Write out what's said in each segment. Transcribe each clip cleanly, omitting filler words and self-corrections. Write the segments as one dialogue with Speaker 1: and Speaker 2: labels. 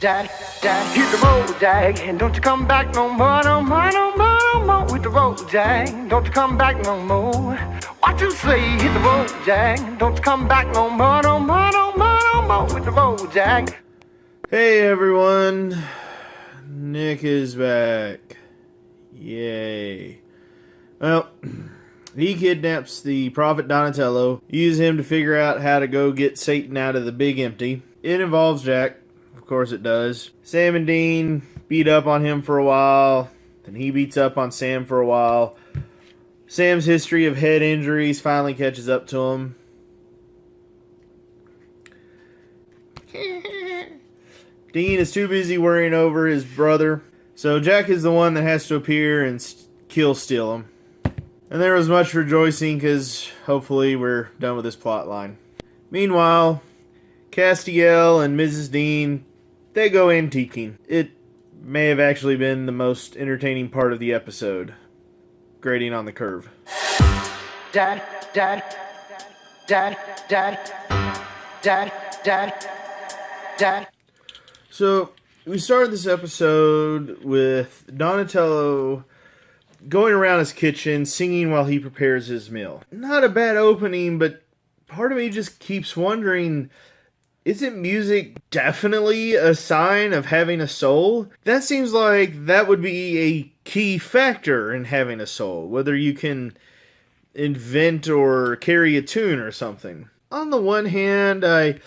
Speaker 1: Jack, Jack, hit the road, Jack, and don't you come back no more, no more, no more, no more. With the road, Jack, don't you come back no more. What you say? Hit the road, Jack, don't you come back no more, no more, no more, no more. With the road, Jack.
Speaker 2: Hey everyone, Nick is back. Yay. Well, he kidnaps the prophet Donatello, uses him to figure out how to go get Satan out of the big empty. It involves Jack. Of course it does. Sam and Dean beat up on him for a while. Then he beats up on Sam for a while. Sam's history of head injuries finally catches up to him. Dean is too busy worrying over his brother. So Jack is the one that has to appear and kill steal him. And there was much rejoicing because hopefully we're done with this plot line. Meanwhile, Castiel and Mrs. Dean, they go antiquing. It may have actually been the most entertaining part of the episode. Grading on the curve.
Speaker 1: Dad, dad, dad, dad, dad, dad, dad.
Speaker 2: So, we started this episode with Donatello going around his kitchen singing while he prepares his meal. Not a bad opening, but part of me just keeps wondering, isn't music definitely a sign of having a soul? That seems like that would be a key factor in having a soul, whether you can invent or carry a tune or something. On the one hand, I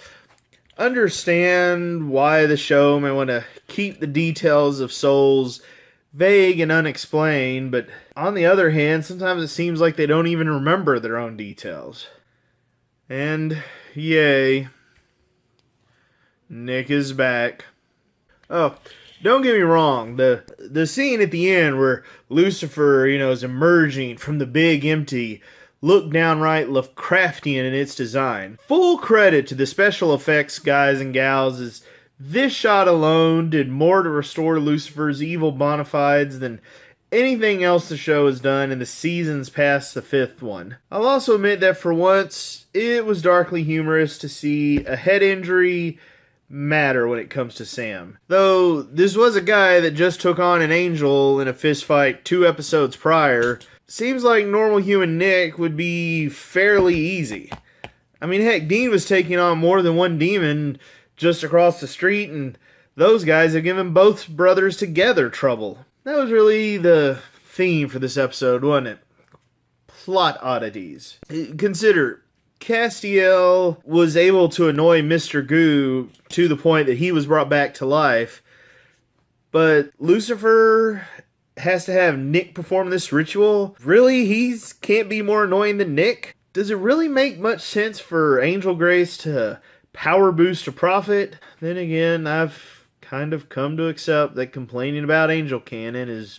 Speaker 2: understand why the show may want to keep the details of souls vague and unexplained, but on the other hand, sometimes it seems like they don't even remember their own details. And yay, Nick is back. Oh, don't get me wrong, the scene at the end where Lucifer, is emerging from the big empty looked downright Lovecraftian in its design. Full credit to the special effects guys and gals, as this shot alone did more to restore Lucifer's evil bona fides than anything else the show has done in the seasons past the fifth one. I'll also admit that for once, it was darkly humorous to see a head injury matter when it comes to Sam. Though this was a guy that just took on an angel in a fistfight 2 episodes prior, seems like normal human Nick would be fairly easy. I mean, heck, Dean was taking on more than one demon just across the street, and those guys have given both brothers together trouble. That was really the theme for this episode, wasn't it? Plot oddities. Consider, Castiel was able to annoy Mr. Goo to the point that he was brought back to life, but Lucifer has to have Nick perform this ritual? Really? He can't be more annoying than Nick? Does it really make much sense for Angel Grace to power boost a prophet? Then again, I've kind of come to accept that complaining about Angel Cannon is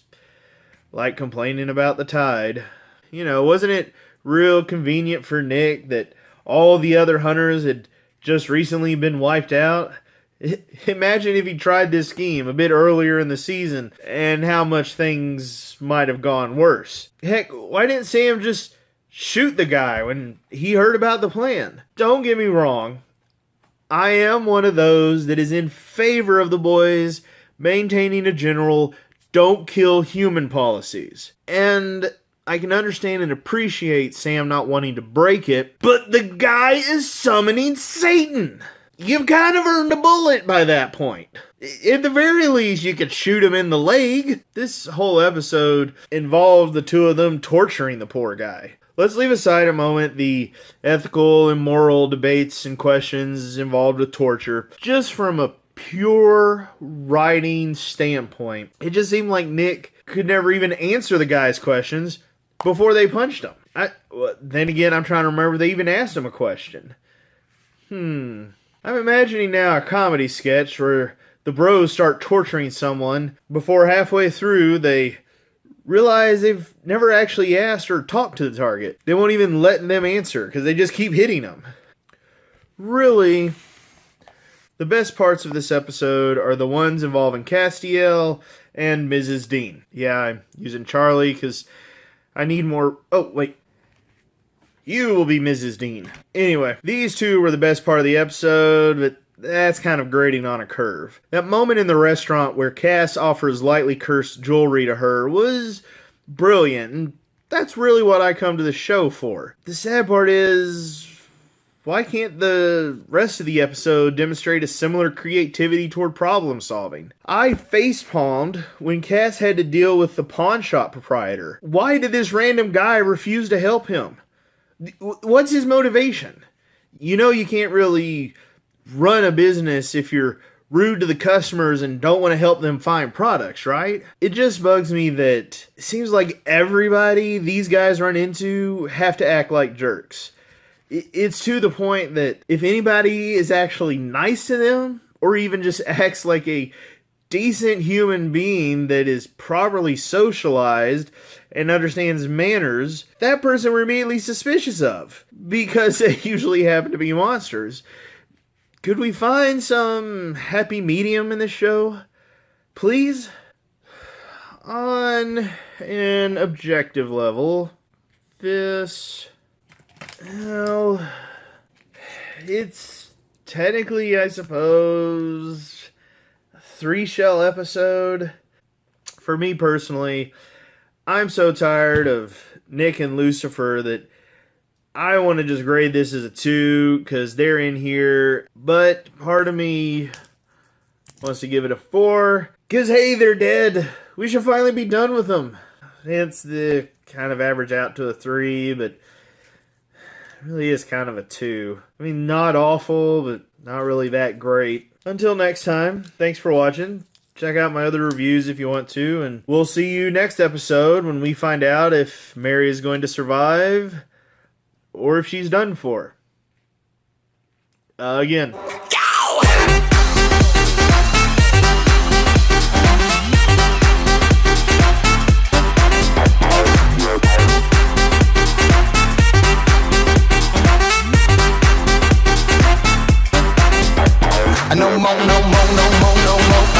Speaker 2: like complaining about the tide. Wasn't it real convenient for Nick that all the other hunters had just recently been wiped out? Imagine if he tried this scheme a bit earlier in the season and how much things might have gone worse. Heck, why didn't Sam just shoot the guy when he heard about the plan? Don't get me wrong, I am one of those that is in favor of the boys maintaining a general don't kill human policies. And I can understand and appreciate Sam not wanting to break it, but the guy is summoning Satan. You've kind of earned a bullet by that point. At the very least, you could shoot him in the leg. This whole episode involved the two of them torturing the poor guy. Let's leave aside a moment the ethical and moral debates and questions involved with torture. Just from a pure writing standpoint, it just seemed like Nick could never even answer the guy's questions before they punched him. Then again, I'm trying to remember if they even asked him a question. I'm imagining now a comedy sketch where the bros start torturing someone before halfway through they realize they've never actually asked or talked to the target. They won't even let them answer because they just keep hitting them. Really, the best parts of this episode are the ones involving Castiel and Mrs. Dean. Yeah, I'm using Charlie because I need more... Oh, wait. You will be Mrs. Dean. Anyway, these two were the best part of the episode, but that's kind of grading on a curve. That moment in the restaurant where Cass offers lightly cursed jewelry to her was brilliant, and that's really what I come to the show for. The sad part is, why can't the rest of the episode demonstrate a similar creativity toward problem solving? I facepalmed when Cass had to deal with the pawn shop proprietor. Why did this random guy refuse to help him? What's his motivation? You know you can't really run a business if you're rude to the customers and don't want to help them find products, right? It just bugs me that it seems like everybody these guys run into have to act like jerks. It's to the point that if anybody is actually nice to them, or even just acts like a decent human being that is properly socialized and understands manners, that person we're immediately suspicious of, because they usually happen to be monsters. Could we find some happy medium in this show? Please? On an objective level, this... well, it's technically, I suppose, a 3-shell episode. For me personally, I'm so tired of Nick and Lucifer that I want to just grade this as a 2 because they're in here. But part of me wants to give it a 4 because, hey, they're dead. We should finally be done with them. It's the kind of average out to a 3, but it really is kind of a 2. I mean, not awful, but not really that great. Until next time, thanks for watching. Check out my other reviews if you want to, and we'll see you next episode when we find out if Mary is going to survive or if she's done for. Again.
Speaker 3: No more, no more, no more, no more.